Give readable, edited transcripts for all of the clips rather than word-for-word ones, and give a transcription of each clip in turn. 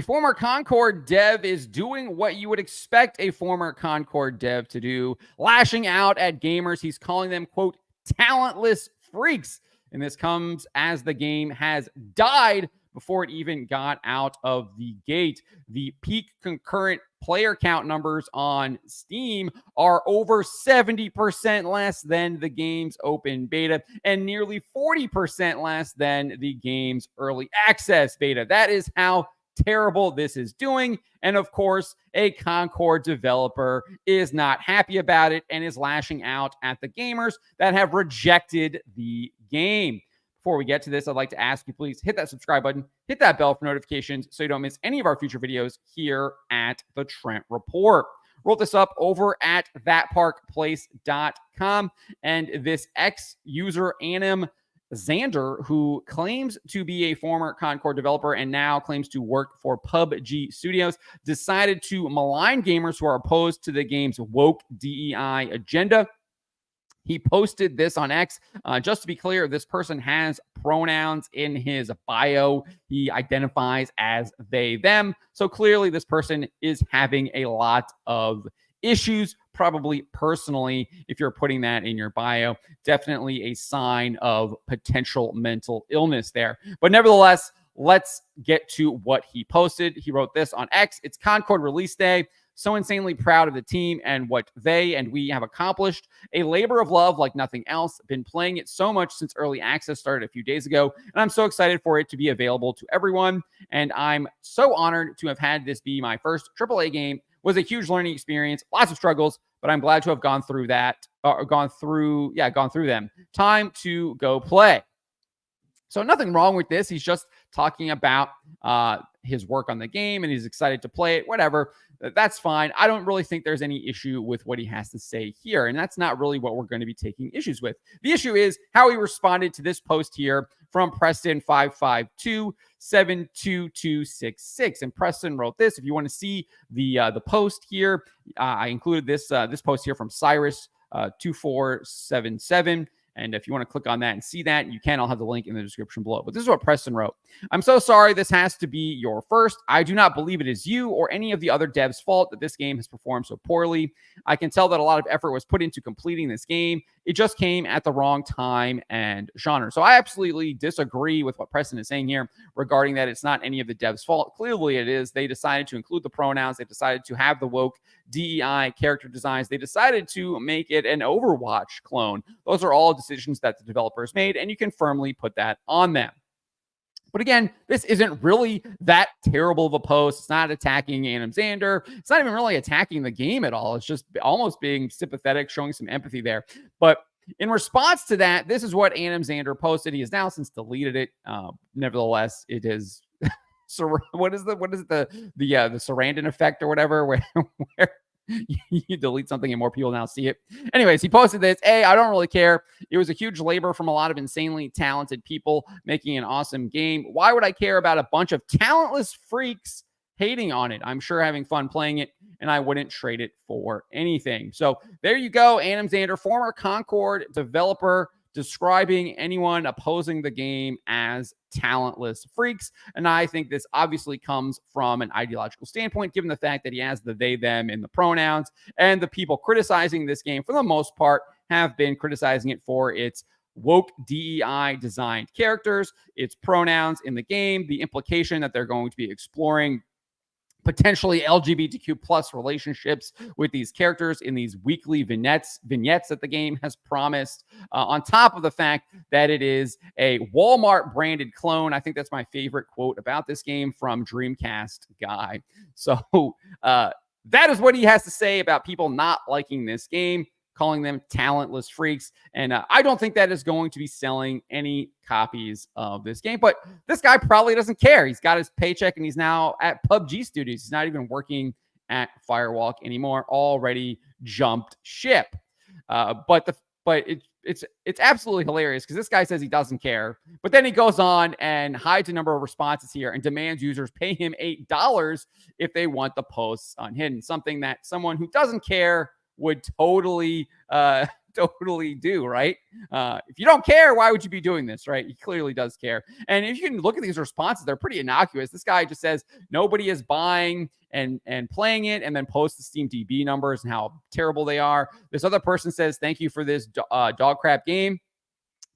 A former Concord dev is doing what you would expect a former Concord dev to do, lashing out at gamers. He's calling them, quote, talentless freaks. And this comes as the game has died before it even got out of the gate. The peak concurrent player count numbers on Steam are over 70% less than the game's open beta and nearly 40% less than the game's early access beta. That is how terrible this is doing. And of course, a Concord developer is not happy about it and is lashing out at the gamers that have rejected the game. Before we get to this, I'd like to ask you, please hit that subscribe button, hit that bell for notifications so you don't miss any of our future videos here at the Trent Report. Wrote this up over at thatparkplace.com, and this ex-user Anim Xander, who claims to be a former Concord developer and now claims to work for PUBG Studios, decided to malign gamers who are opposed to the game's woke DEI agenda. He posted this on X. Just to be clear, this person has pronouns in his bio. He identifies as they, them. So clearly this person is having a lot of issues, probably personally, if you're putting that in your bio. Definitely a sign of potential mental illness there. But nevertheless, let's get to what he posted. He wrote this on X. It's Concord release day. So insanely proud of the team and what they and we have accomplished. A labor of love like nothing else. Been playing it so much since early access started a few days ago, and I'm so excited for it to be available to everyone. And I'm so honored to have had this be my first AAA game. It was a huge learning experience, lots of struggles, but I'm glad to have gone through that, gone through them. Time to go play. So nothing wrong with this. He's just talking about his work on the game and he's excited to play it, whatever. That's fine. I don't really think there's any issue with what he has to say here. And that's not really what we're going to be taking issues with. The issue is how he responded to this post here from Preston552-72266. And Preston wrote this. If you want to see the post here, I included this post here from Cyrus2477. And if you want to click on that and see that, you can. I'll have the link in the description below. But this is what Preston wrote. I'm so sorry this has to be your first. I do not believe it is you or any of the other devs' fault that this game has performed so poorly. I can tell that a lot of effort was put into completing this game. It just came at the wrong time and genre. So I absolutely disagree with what Preston is saying here regarding that it's not any of the devs' fault. Clearly it is. They decided to include the pronouns. They decided to have the woke DEI character designs. They decided to make it an Overwatch clone. Those are all decisions that the developers made, and you can firmly put that on them. But again, this isn't really that terrible of a post. It's not attacking Anim Xander. It's not even really attacking the game at all. It's just almost being sympathetic, showing some empathy there. But in response to that, this is what Anim Xander posted. He has now since deleted it. Nevertheless, it is what is it? The Sarandon effect or whatever, where you delete something and more people now see it. Anyways, he posted this. I don't really care. It was a huge labor from a lot of insanely talented people making an awesome game. Why would I care about a bunch of talentless freaks hating on it? I'm sure having fun playing it, and I wouldn't trade it for anything. So there you go. Anim Xander, former Concord developer, describing anyone opposing the game as talentless freaks. And I think this obviously comes from an ideological standpoint, given the fact that he has the they, them in the pronouns, and the people criticizing this game, for the most part, have been criticizing it for its woke DEI designed characters, its pronouns in the game, the implication that they're going to be exploring potentially LGBTQ plus relationships with these characters in these weekly vignettes that the game has promised, on top of the fact that it is a Walmart branded clone. I think that's my favorite quote about this game from Dreamcast Guy. So that is what he has to say about people not liking this game, calling them talentless freaks. And I don't think that is going to be selling any copies of this game. But this guy probably doesn't care. He's got his paycheck and he's now at PUBG Studios. He's not even working at Firewalk anymore. Already jumped ship. But it's absolutely hilarious because this guy says he doesn't care. But then he goes on and hides a number of responses here and demands users pay him $8 if they want the posts unhidden. Something that someone who doesn't care would totally totally do, right? If you don't care, why would you be doing this, right? He clearly does care. And if you can look at these responses, they're pretty innocuous. This guy just says nobody is buying and playing it, and then posts the Steam DB numbers and how terrible they are. This other person says, thank you for this dog crap game.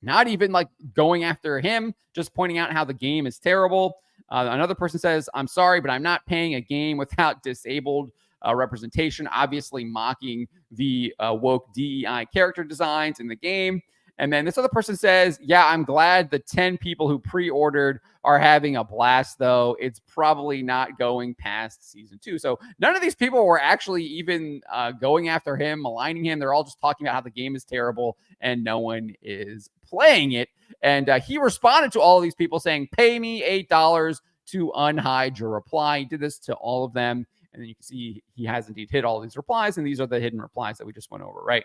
Not even like going after him, just pointing out how the game is terrible. Another person says, I'm sorry, but I'm not paying a game without disabled representation, obviously mocking the woke DEI character designs in the game. And then this other person says, yeah, I'm glad the 10 people who pre-ordered are having a blast, though. It's probably not going past season 2. So none of these people were actually even going after him, maligning him. They're all just talking about how the game is terrible and no one is playing it. And he responded to all of these people saying, pay me $8 to unhide your reply. He did this to all of them. And then you can see he has indeed hit all these replies. And these are the hidden replies that we just went over, right?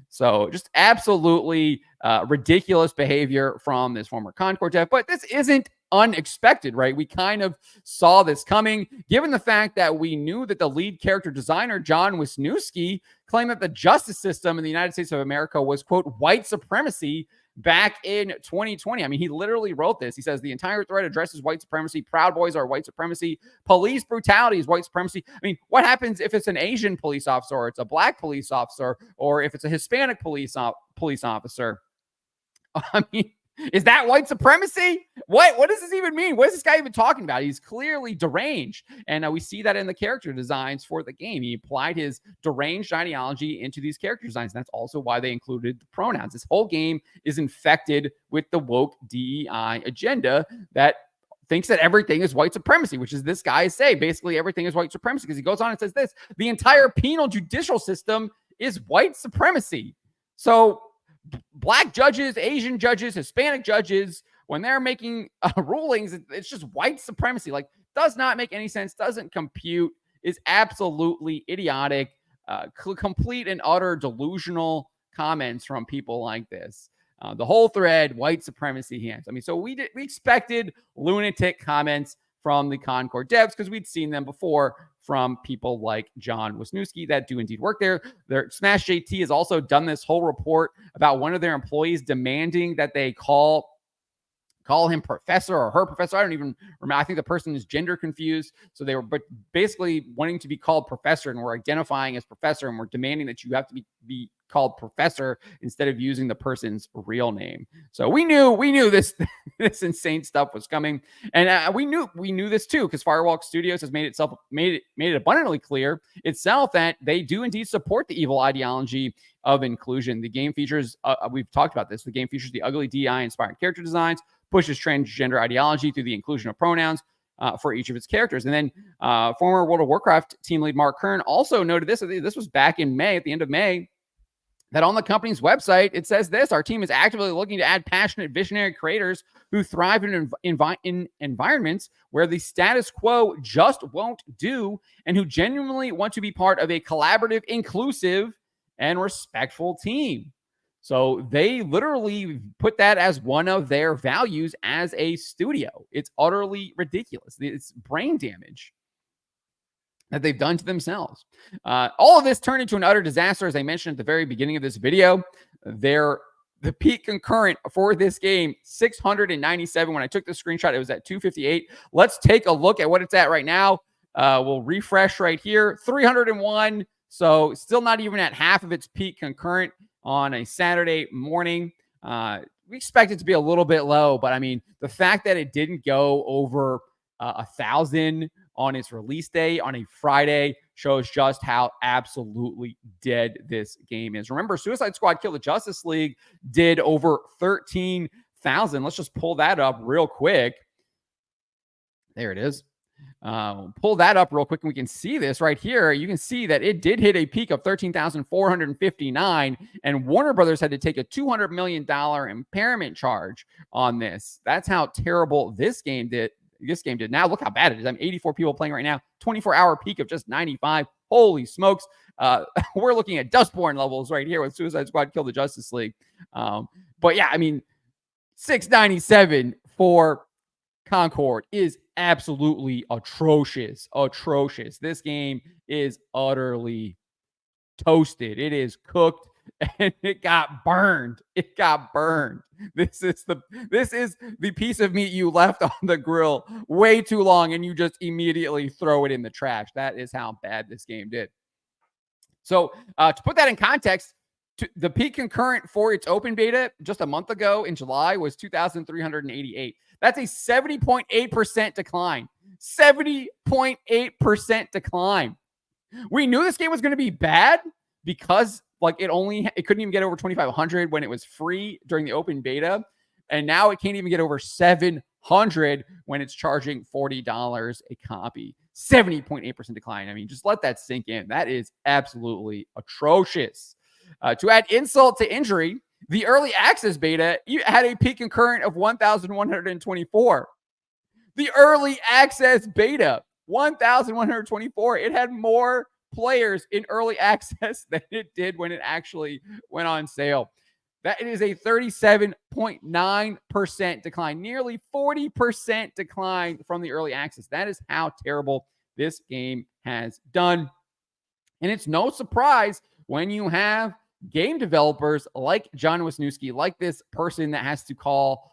So just absolutely ridiculous behavior from this former Concord dev. But this isn't unexpected, right? We kind of saw this coming, given the fact that we knew that the lead character designer, John Wisniewski, claimed that the justice system in the United States of America was, quote, white supremacy back in 2020. I mean, he literally wrote this. He says the entire thread addresses white supremacy. Proud Boys are white supremacy. Police brutality is white supremacy. I mean, what happens if it's an Asian police officer, or it's a black police officer, or if it's a Hispanic police officer? I mean, is that white supremacy? What does this even mean? What is this guy even talking about? He's clearly deranged. And we see that in the character designs for the game. He applied his deranged ideology into these character designs. And that's also why they included the pronouns. This whole game is infected with the woke DEI agenda that thinks that everything is white supremacy, which is this guy say basically everything is white supremacy, because he goes on and says this: the entire penal judicial system is white supremacy. So black judges, Asian judges, Hispanic judges, when they're making rulings, it's just white supremacy. Like, does not make any sense, doesn't compute, is absolutely idiotic, complete and utter delusional comments from people like this. The whole thread, white supremacy hands. I mean, so we expected lunatic comments from the Concord devs because we'd seen them before from people like John Wisniewski that do indeed work there. Smash JT has also done this whole report about one of their employees demanding that they call him professor or her professor. I don't even remember. I think the person is gender confused. So they were basically wanting to be called professor, and we're identifying as professor, and we're demanding that you have to be called professor instead of using the person's real name. So we knew this this insane stuff was coming, and we knew this too, because Firewalk Studios has made it abundantly clear itself that they do indeed support the evil ideology of inclusion. The game features, we've talked about this, the game features the ugly DI inspired character designs, pushes transgender ideology through the inclusion of pronouns for each of its characters. And then former World of Warcraft team lead Mark Kern also noted this. This was back in May, at the end of May, that on the company's website, it says this: our team is actively looking to add passionate, visionary creators who thrive in environments where the status quo just won't do, and who genuinely want to be part of a collaborative, inclusive, and respectful team. So they literally put that as one of their values as a studio. It's utterly ridiculous. It's brain damage that they've done to themselves. All of this turned into an utter disaster, as I mentioned at the very beginning of this video. The peak concurrent for this game, 697. When I took the screenshot, it was at 258. Let's take a look at what it's at right now. We'll refresh right here, 301. So still not even at half of its peak concurrent on a Saturday morning. We expect it to be a little bit low, but I mean, the fact that it didn't go over 1,000 on its release day on a Friday shows just how absolutely dead this game is. Remember, Suicide Squad Kill the Justice League did over 13,000. Let's just pull that up real quick. There it is. Pull that up real quick, and we can see this right here. You can see that it did hit a peak of 13,459, and Warner Brothers had to take a $200 million impairment charge on this. That's how terrible this game did. Now look how bad it is. I'm 84 people playing right now, 24-hour peak of just 95. Holy smokes. We're looking at Dustborn levels right here with Suicide Squad Kill the Justice League. But yeah, I mean, 697 for Concord is absolutely atrocious. This game is utterly toasted. It is cooked. and it got burned. It got burned. This is the piece of meat you left on the grill way too long, and you just immediately throw it in the trash. That is how bad this game did. So to put that in context, the peak concurrent for its open beta just a month ago in July was 2,388. That's a 70.8% decline. 70.8% decline. We knew this game was going to be bad because it couldn't even get over 2,500 when it was free during the open beta. And now it can't even get over 700 when it's charging $40 a copy. 70.8% decline. I mean, just let that sink in. That is absolutely atrocious. To add insult to injury, the early access beta had a peak concurrent of 1,124. The early access beta, 1,124. It had more players in early access than it did when it actually went on sale. That is a 37.9% decline, nearly 40% decline from the early access. That is how terrible this game has done. And it's no surprise when you have game developers like John Wisniewski, like this person that has to call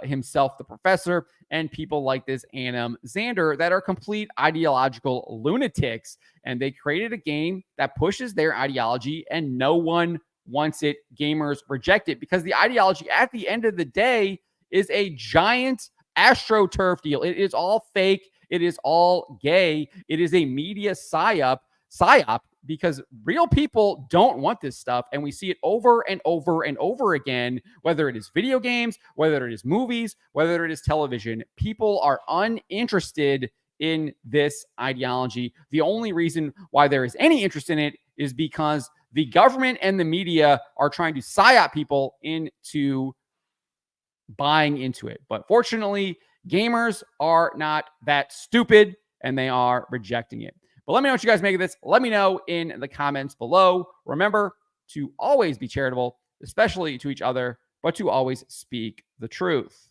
himself the professor, and people like this Annam Xander that are complete ideological lunatics. And they created a game that pushes their ideology and no one wants it. Gamers reject it because the ideology at the end of the day is a giant AstroTurf deal. It is all fake. It is all gay. It is a media psyop because real people don't want this stuff. And we see it over and over and over again, whether it is video games, whether it is movies, whether it is television. People are uninterested in this ideology. The only reason why there is any interest in it is because the government and the media are trying to psyop people into buying into it. But fortunately, gamers are not that stupid and they are rejecting it. But let me know what you guys make of this. Let me know in the comments below. Remember to always be charitable, especially to each other, but to always speak the truth.